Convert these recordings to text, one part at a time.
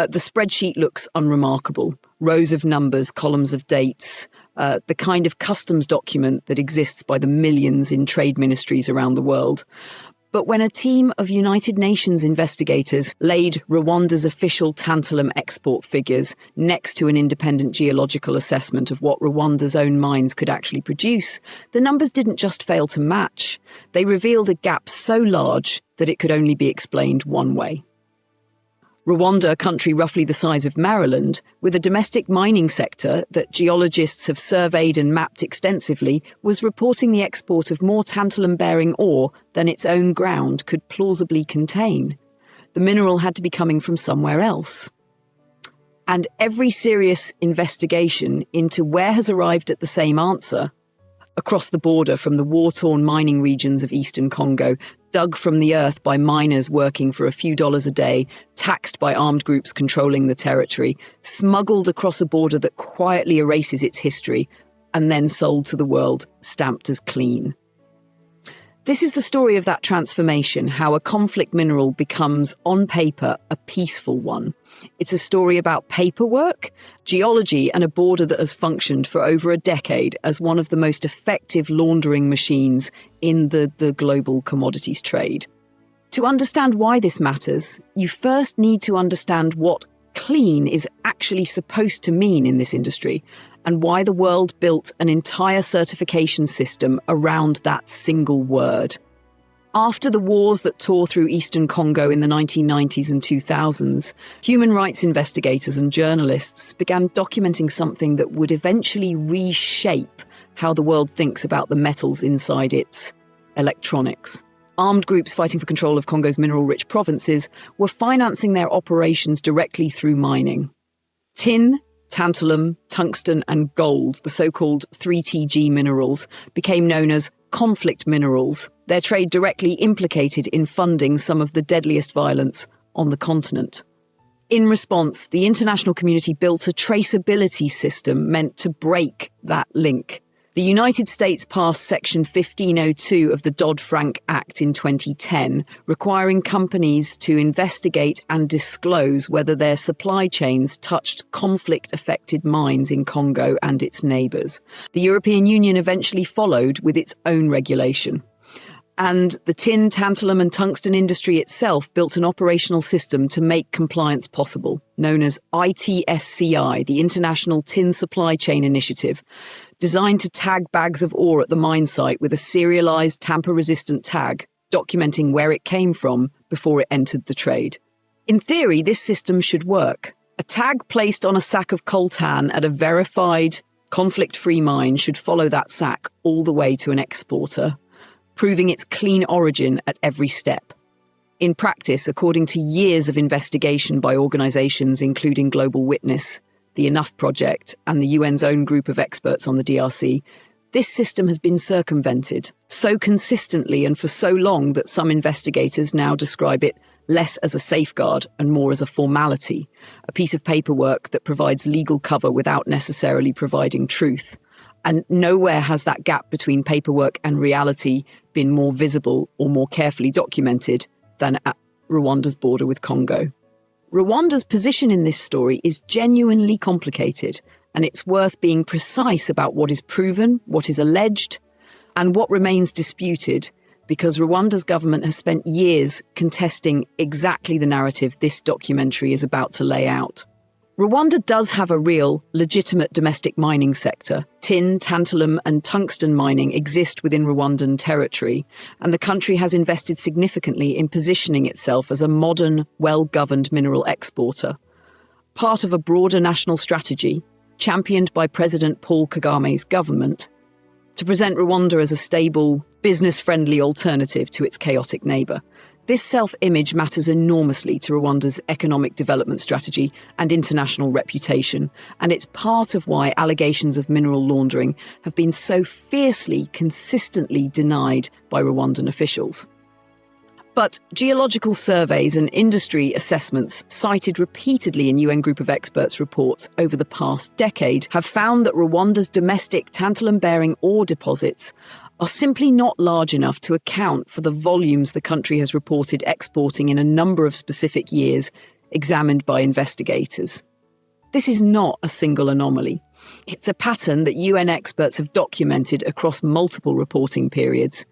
The spreadsheet looks unremarkable. Rows of numbers, columns of dates, the kind of customs document that exists by the millions in trade ministries around the world. But when a team of United Nations investigators laid Rwanda's official tantalum export figures next to an independent geological assessment of what Rwanda's own mines could actually produce, the numbers didn't just fail to match. They revealed a gap so large that it could only be explained one way. Rwanda, a country roughly the size of Maryland, with a domestic mining sector that geologists have surveyed and mapped extensively, was reporting the export of more tantalum-bearing ore than its own ground could plausibly contain. The mineral had to be coming from somewhere else. And every serious investigation into where has arrived at the same answer, across the border from the war-torn mining regions of eastern Congo, dug from the earth by miners working for a few dollars a day, taxed by armed groups controlling the territory, smuggled across a border that quietly erases its history, and then sold to the world, stamped as clean. This is the story of that transformation, how a conflict mineral becomes, on paper, a peaceful one. It's a story about paperwork, geology, and a border that has functioned for over a decade as one of the most effective laundering machines in the global commodities trade. To understand why this matters, you first need to understand what clean is actually supposed to mean in this industry, and why the world built an entire certification system around that single word. After the wars that tore through eastern Congo in the 1990s and 2000s, human rights investigators and journalists began documenting something that would eventually reshape how the world thinks about the metals inside its electronics. Armed groups fighting for control of Congo's mineral-rich provinces were financing their operations directly through mining. Tin, tantalum, tungsten, and gold, the so-called 3TG minerals, became known as conflict minerals, their trade directly implicated in funding some of the deadliest violence on the continent. In response, the international community built a traceability system meant to break that link. The United States passed Section 1502 of the Dodd-Frank Act in 2010, requiring companies to investigate and disclose whether their supply chains touched conflict-affected mines in Congo and its neighbours. The European Union eventually followed with its own regulation. And the tin, tantalum and tungsten industry itself built an operational system to make compliance possible, known as ITSCI, the International Tin Supply Chain Initiative, designed to tag bags of ore at the mine site with a serialized tamper-resistant tag, documenting where it came from before it entered the trade. In theory, this system should work. A tag placed on a sack of coltan at a verified, conflict-free mine should follow that sack all the way to an exporter, proving its clean origin at every step. In practice, according to years of investigation by organizations including Global Witness, the Enough Project, and the UN's own group of experts on the DRC, this system has been circumvented so consistently and for so long that some investigators now describe it less as a safeguard and more as a formality, a piece of paperwork that provides legal cover without necessarily providing truth. And nowhere has that gap between paperwork and reality been more visible or more carefully documented than at Rwanda's border with Congo. Rwanda's position in this story is genuinely complicated, and it's worth being precise about what is proven, what is alleged, and what remains disputed, because Rwanda's government has spent years contesting exactly the narrative this documentary is about to lay out. Rwanda does have a real, legitimate domestic mining sector. Tin, tantalum and tungsten mining exist within Rwandan territory, and the country has invested significantly in positioning itself as a modern, well-governed mineral exporter. Part of a broader national strategy, championed by President Paul Kagame's government, to present Rwanda as a stable, business-friendly alternative to its chaotic neighbour. This self-image matters enormously to Rwanda's economic development strategy and international reputation, and it's part of why allegations of mineral laundering have been so fiercely, consistently denied by Rwandan officials. But geological surveys and industry assessments cited repeatedly in UN Group of Experts reports over the past decade have found that Rwanda's domestic tantalum-bearing ore deposits are simply not large enough to account for the volumes the country has reported exporting in a number of specific years examined by investigators. This is not a single anomaly. It's a pattern that UN experts have documented across multiple reporting periods,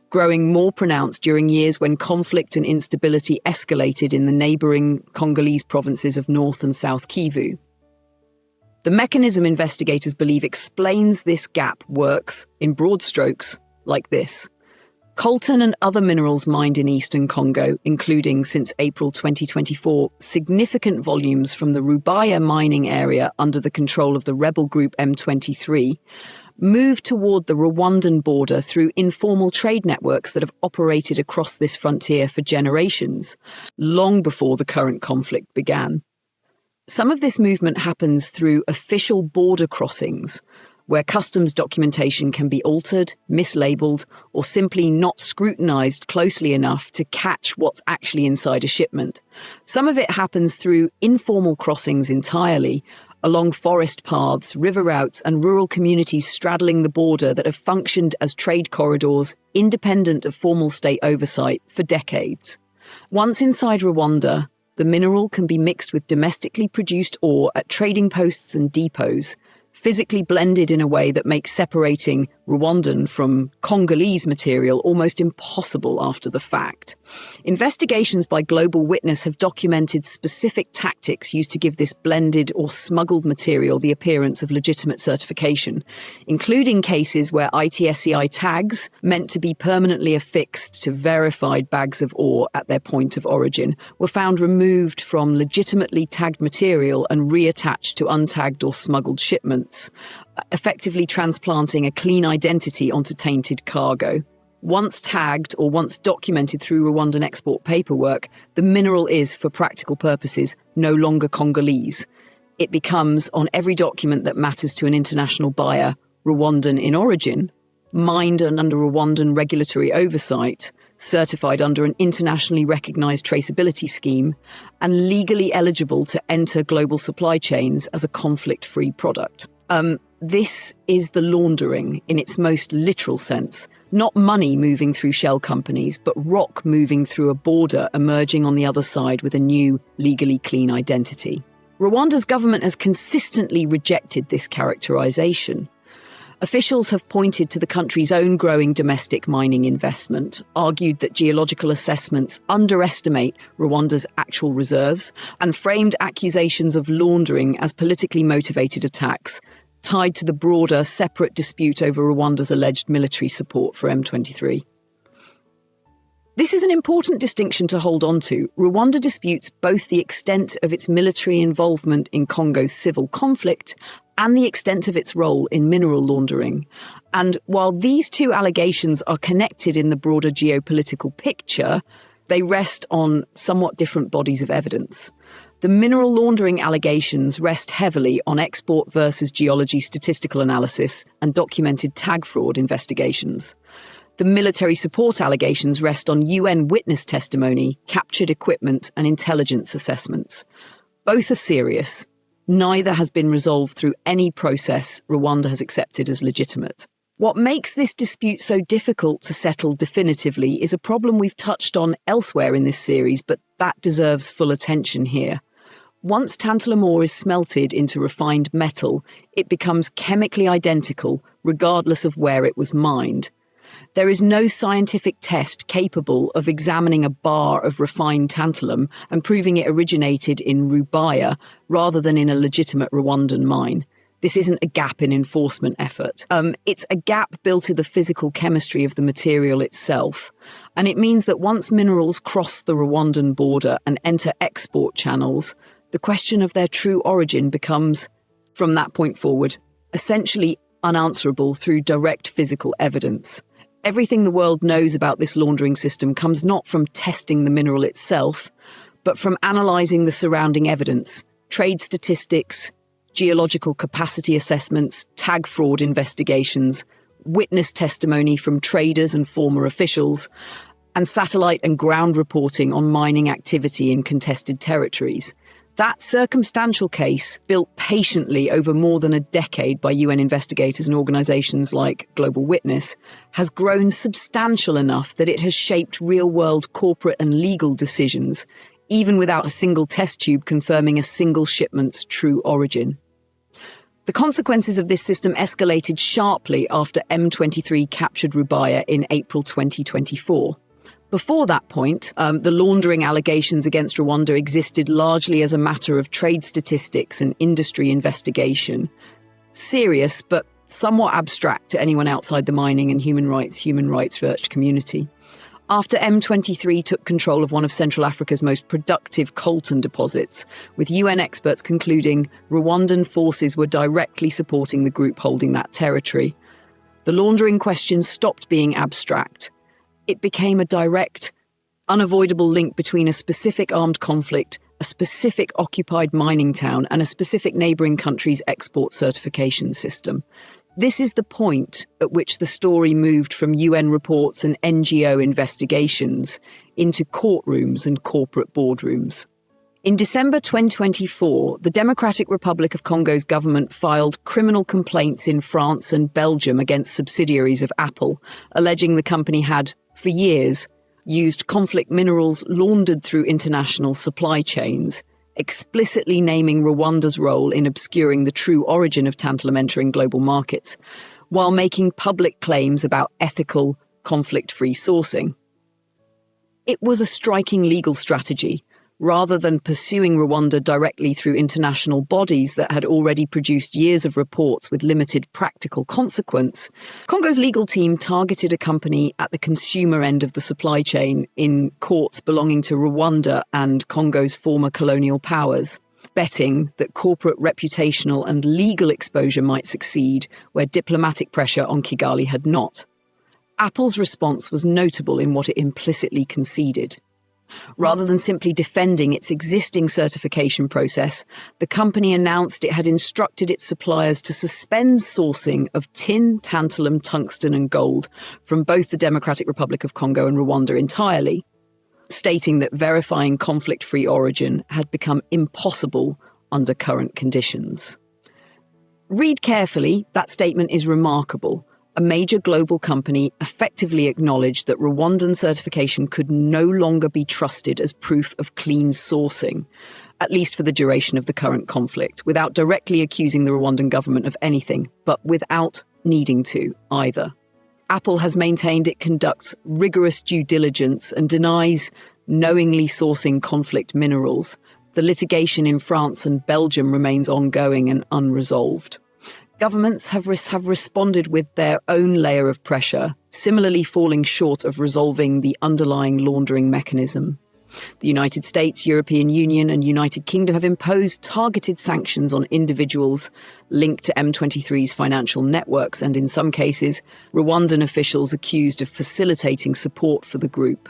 growing more pronounced during years when conflict and instability escalated in the neighbouring Congolese provinces of North and South Kivu. The mechanism investigators believe explains this gap works, in broad strokes, like this. Coltan and other minerals mined in eastern Congo, including, since April 2024, significant volumes from the Rubaya mining area under the control of the rebel group M23, moved toward the Rwandan border through informal trade networks that have operated across this frontier for generations, long before the current conflict began. Some of this movement happens through official border crossings, where customs documentation can be altered, mislabeled, or simply not scrutinised closely enough to catch what's actually inside a shipment. Some of it happens through informal crossings entirely, along forest paths, river routes, and rural communities straddling the border that have functioned as trade corridors, independent of formal state oversight, for decades. Once inside Rwanda, the mineral can be mixed with domestically produced ore at trading posts and depots, physically blended in a way that makes separating Rwandan from Congolese material almost impossible after the fact. Investigations by Global Witness have documented specific tactics used to give this blended or smuggled material the appearance of legitimate certification, including cases where ITSCI tags, meant to be permanently affixed to verified bags of ore at their point of origin, were found removed from legitimately tagged material and reattached to untagged or smuggled shipments, effectively transplanting a clean identity onto tainted cargo. Once tagged or once documented through Rwandan export paperwork, the mineral is, for practical purposes, no longer Congolese. It becomes, on every document that matters to an international buyer, Rwandan in origin, mined and under Rwandan regulatory oversight, certified under an internationally recognised traceability scheme, and legally eligible to enter global supply chains as a conflict-free product. This is the laundering in its most literal sense. Not money moving through shell companies, but rock moving through a border, emerging on the other side with a new, legally clean identity. Rwanda's government has consistently rejected this characterization. Officials have pointed to the country's own growing domestic mining investment, argued that geological assessments underestimate Rwanda's actual reserves, and framed accusations of laundering as politically motivated attacks, tied to the broader, separate dispute over Rwanda's alleged military support for M23. This is an important distinction to hold on to. Rwanda disputes both the extent of its military involvement in Congo's civil conflict and the extent of its role in mineral laundering. And while these two allegations are connected in the broader geopolitical picture, they rest on somewhat different bodies of evidence. The mineral laundering allegations rest heavily on export versus geology statistical analysis and documented tag fraud investigations. The military support allegations rest on UN witness testimony, captured equipment, and intelligence assessments. Both are serious. Neither has been resolved through any process Rwanda has accepted as legitimate. What makes this dispute so difficult to settle definitively is a problem we've touched on elsewhere in this series, but that deserves full attention here. Once tantalum ore is smelted into refined metal, it becomes chemically identical regardless of where it was mined. There is no scientific test capable of examining a bar of refined tantalum and proving it originated in Rubaya rather than in a legitimate Rwandan mine. This isn't a gap in enforcement effort. It's a gap built in the physical chemistry of the material itself. And it means that once minerals cross the Rwandan border and enter export channels, the question of their true origin becomes, from that point forward, essentially unanswerable through direct physical evidence. Everything the world knows about this laundering system comes not from testing the mineral itself, but from analysing the surrounding evidence, trade statistics, geological capacity assessments, tag fraud investigations, witness testimony from traders and former officials, and satellite and ground reporting on mining activity in contested territories. That circumstantial case, built patiently over more than a decade by UN investigators and organisations like Global Witness, has grown substantial enough that it has shaped real-world corporate and legal decisions, even without a single test tube confirming a single shipment's true origin. The consequences of this system escalated sharply after M23 captured Rubaya in April 2024. Before that point, the laundering allegations against Rwanda existed largely as a matter of trade statistics and industry investigation. Serious, but somewhat abstract to anyone outside the mining and human rights research community. After M23 took control of one of Central Africa's most productive coltan deposits, with UN experts concluding Rwandan forces were directly supporting the group holding that territory, the laundering question stopped being abstract. It became a direct, unavoidable link between a specific armed conflict, a specific occupied mining town, and a specific neighbouring country's export certification system. This is the point at which the story moved from UN reports and NGO investigations into courtrooms and corporate boardrooms. In December 2024, the Democratic Republic of Congo's government filed criminal complaints in France and Belgium against subsidiaries of Apple, alleging the company had, for years, used conflict minerals laundered through international supply chains, explicitly naming Rwanda's role in obscuring the true origin of tantalum entering global markets, while making public claims about ethical, conflict-free sourcing. It was a striking legal strategy. Rather than pursuing Rwanda directly through international bodies that had already produced years of reports with limited practical consequence, Congo's legal team targeted a company at the consumer end of the supply chain in courts belonging to Rwanda and Congo's former colonial powers, betting that corporate reputational and legal exposure might succeed where diplomatic pressure on Kigali had not. Apple's response was notable in what it implicitly conceded. Rather than simply defending its existing certification process, the company announced it had instructed its suppliers to suspend sourcing of tin, tantalum, tungsten and gold from both the Democratic Republic of Congo and Rwanda entirely, stating that verifying conflict-free origin had become impossible under current conditions. Read carefully, that statement is remarkable. A major global company effectively acknowledged that Rwandan certification could no longer be trusted as proof of clean sourcing, at least for the duration of the current conflict, without directly accusing the Rwandan government of anything, but without needing to either. Apple has maintained it conducts rigorous due diligence and denies knowingly sourcing conflict minerals. The litigation in France and Belgium remains ongoing and unresolved. Governments have responded with their own layer of pressure, similarly falling short of resolving the underlying laundering mechanism. The United States, European Union and United Kingdom have imposed targeted sanctions on individuals linked to M23's financial networks and, in some cases, Rwandan officials accused of facilitating support for the group.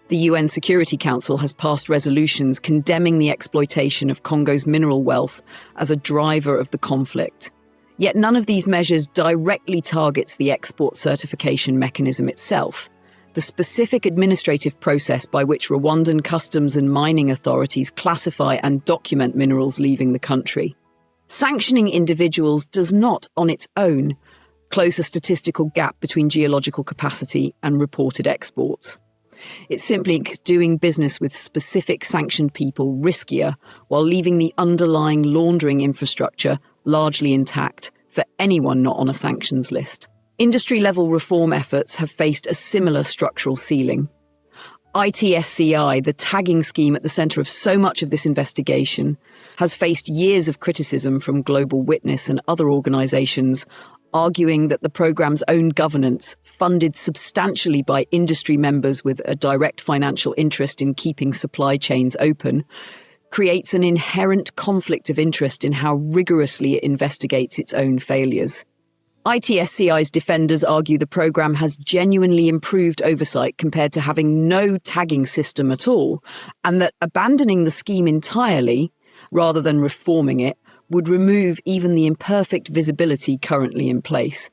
The UN Security Council has passed resolutions condemning the exploitation of Congo's mineral wealth as a driver of the conflict. Yet none of these measures directly targets the export certification mechanism itself, the specific administrative process by which Rwandan customs and mining authorities classify and document minerals leaving the country. Sanctioning individuals does not, on its own, close a statistical gap between geological capacity and reported exports. It simply makes doing business with specific sanctioned people riskier while leaving the underlying laundering infrastructure largely intact for anyone not on a sanctions list. Industry-level reform efforts have faced a similar structural ceiling. ITSCI, the tagging scheme at the centre of so much of this investigation, has faced years of criticism from Global Witness and other organisations, arguing that the programme's own governance, funded substantially by industry members with a direct financial interest in keeping supply chains open, creates an inherent conflict of interest in how rigorously it investigates its own failures. ITSCI's defenders argue the programme has genuinely improved oversight compared to having no tagging system at all, and that abandoning the scheme entirely, rather than reforming it, would remove even the imperfect visibility currently in place.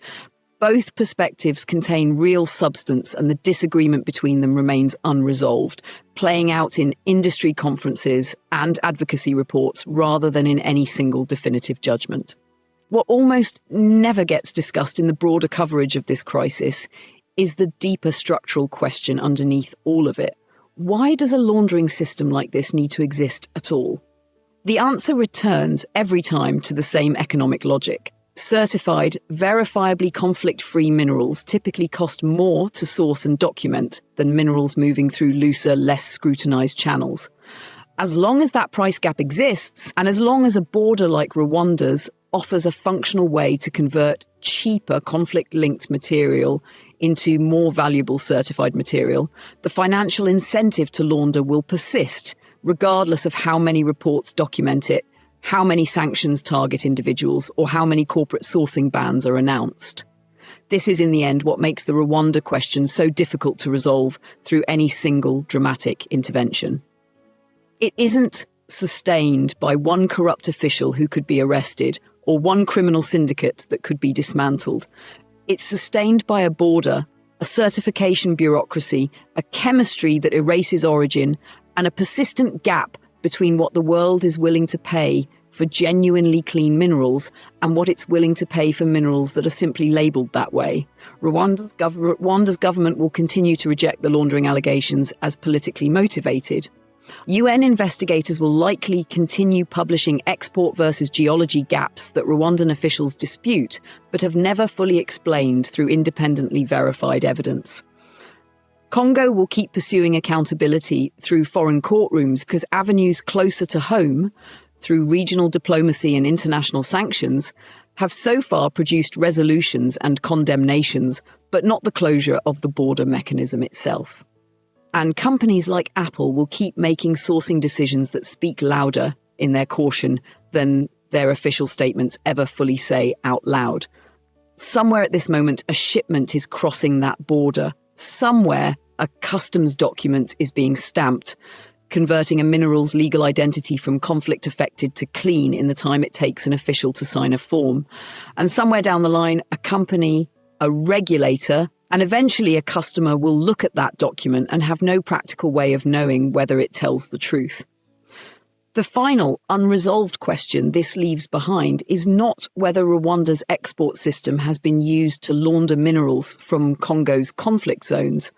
Both perspectives contain real substance and the disagreement between them remains unresolved, playing out in industry conferences and advocacy reports rather than in any single definitive judgment. What almost never gets discussed in the broader coverage of this crisis is the deeper structural question underneath all of it. Why does a laundering system like this need to exist at all? The answer returns every time to the same economic logic. Certified, verifiably conflict-free minerals typically cost more to source and document than minerals moving through looser, less scrutinized channels. As long as that price gap exists, and as long as a border like Rwanda's offers a functional way to convert cheaper conflict-linked material into more valuable certified material, the financial incentive to launder will persist, regardless of how many reports document it, how many sanctions target individuals, or how many corporate sourcing bans are announced. This is, in the end, what makes the Rwanda question so difficult to resolve through any single dramatic intervention. It isn't sustained by one corrupt official who could be arrested or one criminal syndicate that could be dismantled. It's sustained by a border, a certification bureaucracy, a chemistry that erases origin, and a persistent gap between what the world is willing to pay for genuinely clean minerals and what it's willing to pay for minerals that are simply labelled that way. Rwanda's government will continue to reject the laundering allegations as politically motivated. UN investigators will likely continue publishing export versus geology gaps that Rwandan officials dispute, but have never fully explained through independently verified evidence. Congo will keep pursuing accountability through foreign courtrooms because avenues closer to home, through regional diplomacy and international sanctions, have so far produced resolutions and condemnations, but not the closure of the border mechanism itself. And companies like Apple will keep making sourcing decisions that speak louder in their caution than their official statements ever fully say out loud. Somewhere at this moment, a shipment is crossing that border. Somewhere, a customs document is being stamped, converting a mineral's legal identity from conflict-affected to clean in the time it takes an official to sign a form. And somewhere down the line, a company, a regulator, and eventually a customer will look at that document and have no practical way of knowing whether it tells the truth. The final unresolved question this leaves behind is not whether Rwanda's export system has been used to launder minerals from Congo's conflict zones.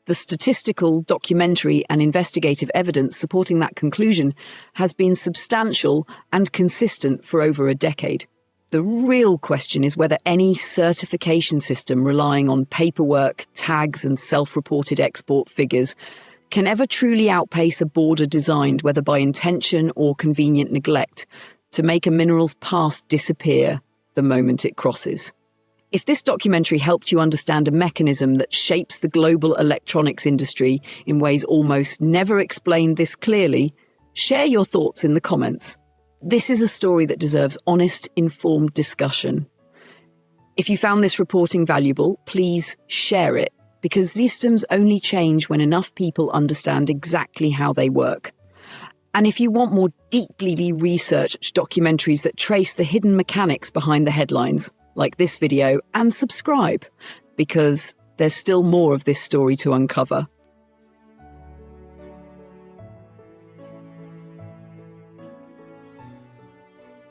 The statistical, documentary, and investigative evidence supporting that conclusion has been substantial and consistent for over a decade. The real question is whether any certification system relying on paperwork, tags, and self-reported export figures can ever truly outpace a border designed, whether by intention or convenient neglect, to make a mineral's past disappear the moment it crosses. If this documentary helped you understand a mechanism that shapes the global electronics industry in ways almost never explained this clearly, share your thoughts in the comments. This is a story that deserves honest, informed discussion. If you found this reporting valuable, please share it, because these systems only change when enough people understand exactly how they work. And if you want more deeply researched documentaries that trace the hidden mechanics behind the headlines, like this video, and subscribe, because there's still more of this story to uncover.